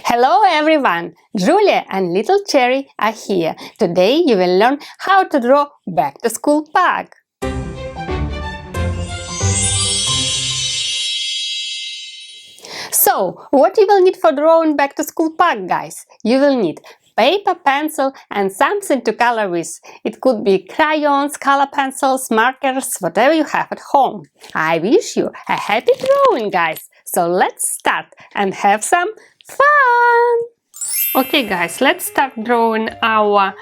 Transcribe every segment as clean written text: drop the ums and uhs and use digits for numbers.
Hello everyone! Julia and little Cherry are here. Today you will learn how to draw back to school pug. So, what you will need for drawing back to school pug, guys? You will need paper, pencil and something to color with. It could be crayons, color pencils, markers, whatever you have at home. I wish you a happy drawing, guys! So let's start and have some fun! Okay guys, let's start drawing our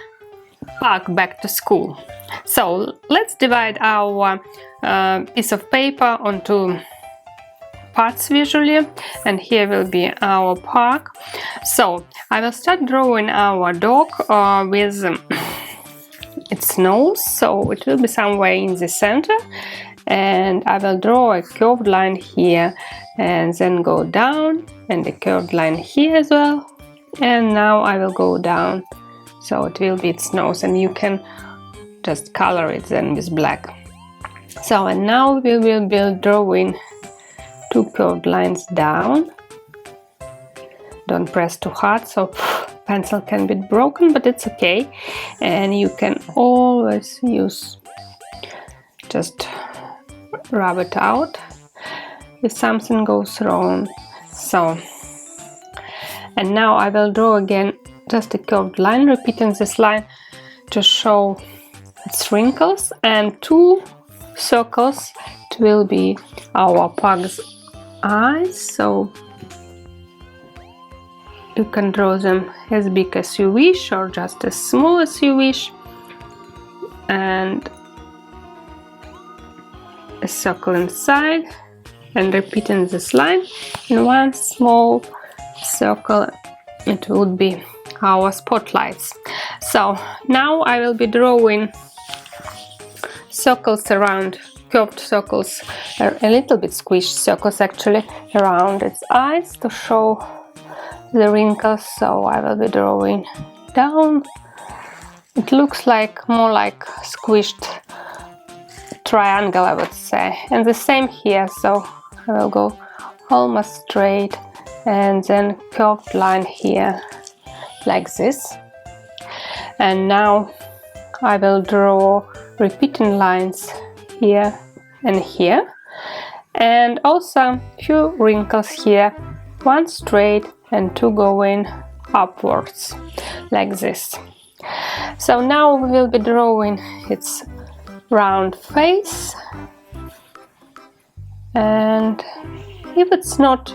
pug back to school. So let's divide our piece of paper onto parts visually, and here will be our pug. So I will start drawing our dog with its nose, so it will be somewhere in the center, and I will draw a curved line here and then go down, and a curved line here as well. And now I will go down, so it will be its nose, and you can just color it then with black. So, and now we will be drawing two curved lines down. Don't press too hard, so pencil can be broken, but it's okay. And you can always use, just rub it out if something goes wrong. So, and now I will draw again just a curved line, repeating this line to show its wrinkles, and two circles. It will be our pug's eyes, so you can draw them as big as you wish or just as small as you wish, and a circle inside, and repeating this line in one small circle. It would be our spotlights. So now I will be drawing circles around, curved circles, a little bit squished circles actually, around its eyes to show the wrinkles. So I will be drawing down. It looks like more like squished triangle, I would say, and the same here. So I will go almost straight and then curved line here like this. And now I will draw repeating lines here and here, and also few wrinkles here, one straight and two going upwards like this. So now we will be drawing its round face, and if it's not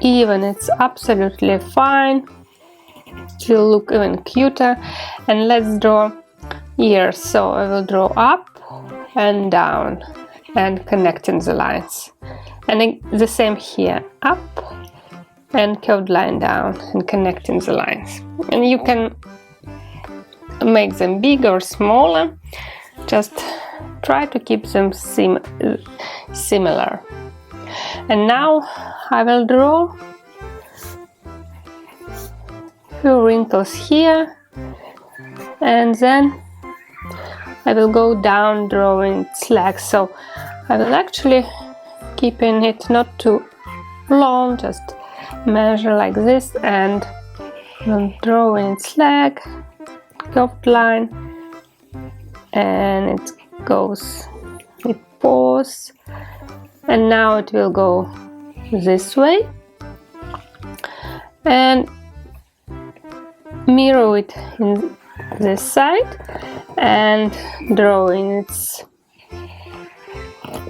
even, it's absolutely fine. It will look even cuter. And let's draw ears. So I will draw up and down and connecting the lines, and the same here, up and curved line down and connecting the lines. And you can make them bigger or smaller, just try to keep them similar. And now I will draw few wrinkles here, and then I will go down drawing its legs. So I will actually keeping it not too long, just measure like this, and I'm drawing its leg, curved line, and it goes, it paws, and now it will go this way, and mirror it in this side, and drawing its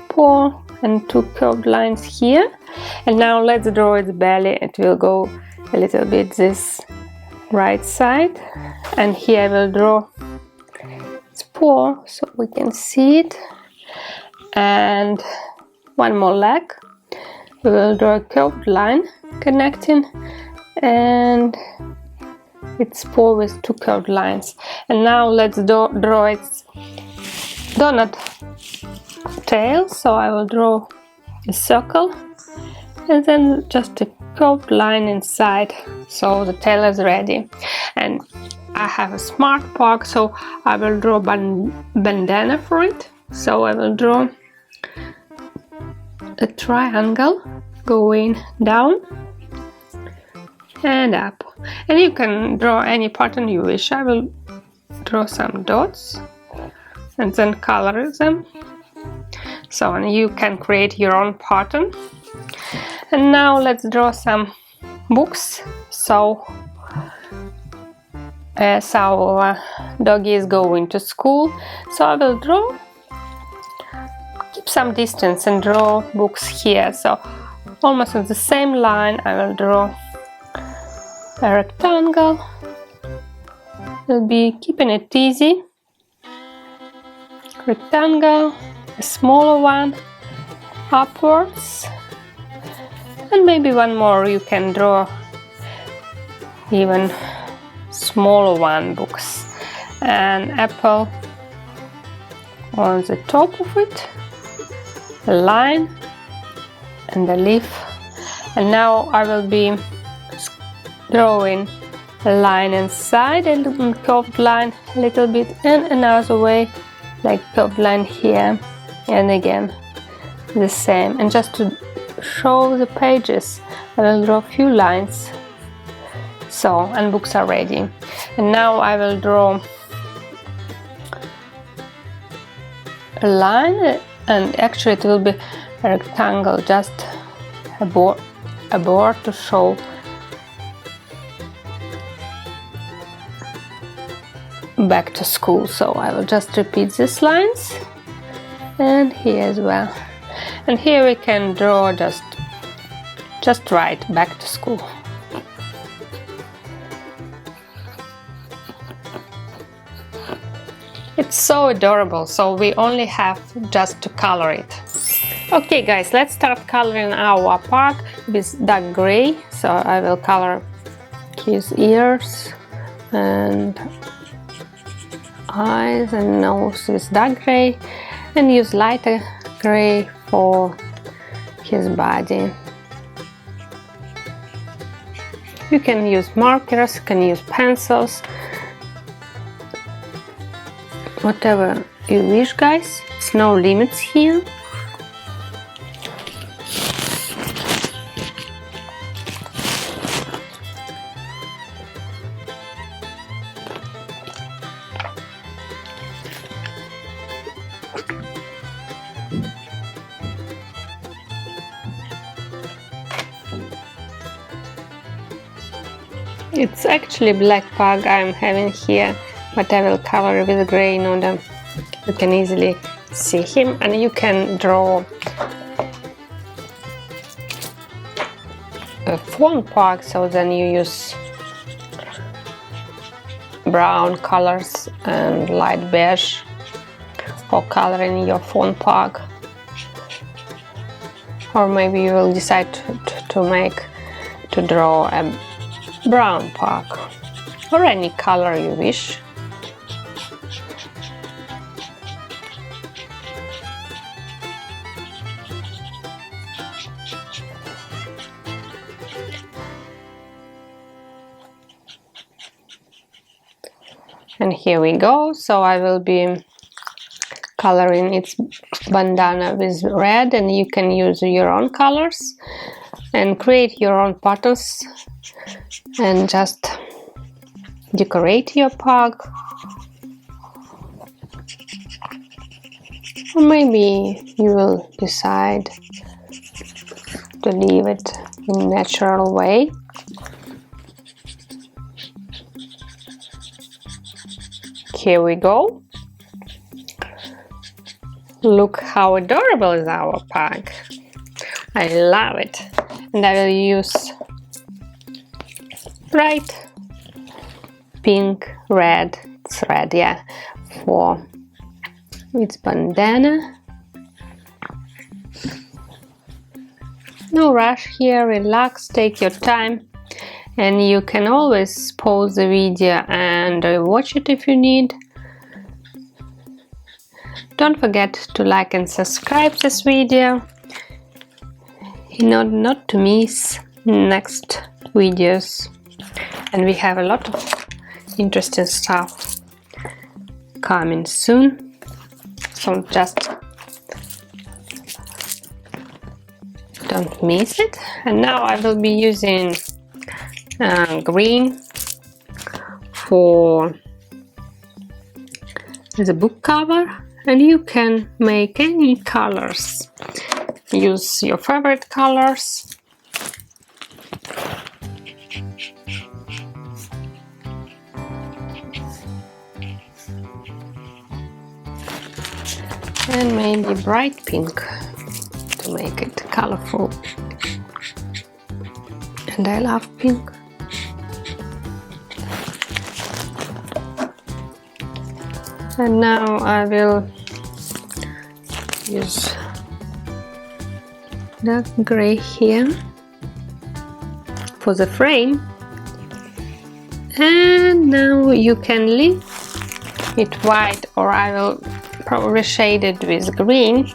paw and two curved lines here. And now let's draw its belly. It will go a little bit this right side, and here I will draw its paw so we can see it, and one more leg. We will draw a curved line connecting, and its paw with two curved lines. And now let's draw its donut tail. So I will draw a circle and then just a curved line inside, so the tail is ready. And I have a smart pug, so I will draw bandana for it. So I will draw a triangle going down and up. And you can draw any pattern you wish. I will draw some dots and then color them. So you can create your own pattern. And now let's draw some books. So as our doggy is going to school, so I will draw, keep some distance and draw books here. So almost on the same line I will draw a rectangle. We'll be keeping it easy. Rectangle, a smaller one, upwards, and maybe one more. You can draw even smaller one, books, an apple on the top of it, a line and a leaf. And now I will be drawing a line inside, a little curved line a little bit, and another way, like curved line here, and again the same. And just to show the pages, I will draw a few lines. So, and books are ready. And now I will draw a line, and actually it will be a rectangle, just a board to show back to school. So I will just repeat these lines, and here as well. And here we can draw just write back to school. It's so adorable, so we only have just to color it. Okay guys, let's start coloring our pug with dark gray. So I will color his ears and eyes and nose with dark gray, and use lighter gray for his body. You can use markers, you can use pencils, whatever you wish, guys. It's no limits here. It's actually black pug I'm having here, but I will color with gray in order you can easily see him. And you can draw a fawn pug, so then you use brown colors and light beige for coloring your fawn pug. Or maybe you will decide to draw a brown pug, or any color you wish. And here we go. So I will be coloring its bandana with red, and you can use your own colors and create your own patterns and just decorate your pug. Or maybe you will decide to leave it in a natural way. Here we go. Look how adorable is our pug. I love it. And I will use bright pink, red, it's red, yeah, for its bandana. No rush here, relax, take your time, and you can always pause the video and watch it if you need. Don't forget to like and subscribe this video in order not to miss next videos. And we have a lot of interesting stuff coming soon, so just don't miss it. And now I will be using green for the book cover, and you can make any colors. Use your favorite colors. And maybe bright pink to make it colorful. And I love pink. And now I will use dark gray here for the frame. And now you can leave it white, or I will probably shade it with green.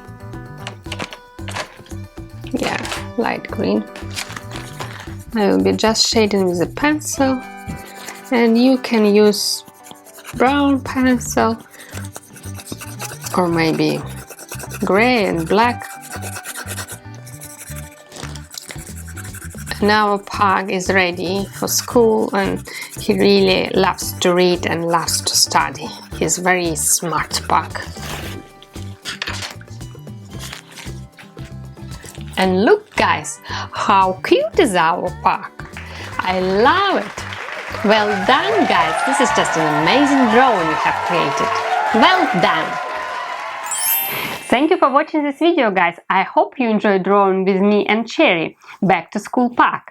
Yeah, light green. I will be just shading with a pencil, and you can use brown pencil or maybe gray and black. Now Pug is ready for school, and he really loves to read and loves to study. He's a very smart Pug. And look guys, how cute is our Pug! I love it! Well done guys, this is just an amazing drawing you have created. Well done! Thank you for watching this video guys. I hope you enjoyed drawing with me and Cherry, Back to School Pug.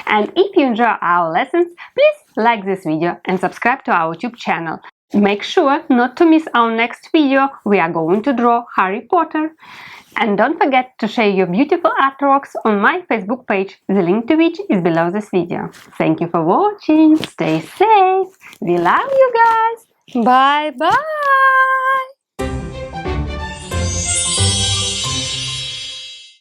And if you enjoy our lessons, please like this video and subscribe to our YouTube channel. Make sure not to miss our next video. We are going to draw Harry Potter. And don't forget to share your beautiful artworks on my Facebook page, the link to which is below this video. Thank you for watching. Stay safe. We love you guys. Bye bye.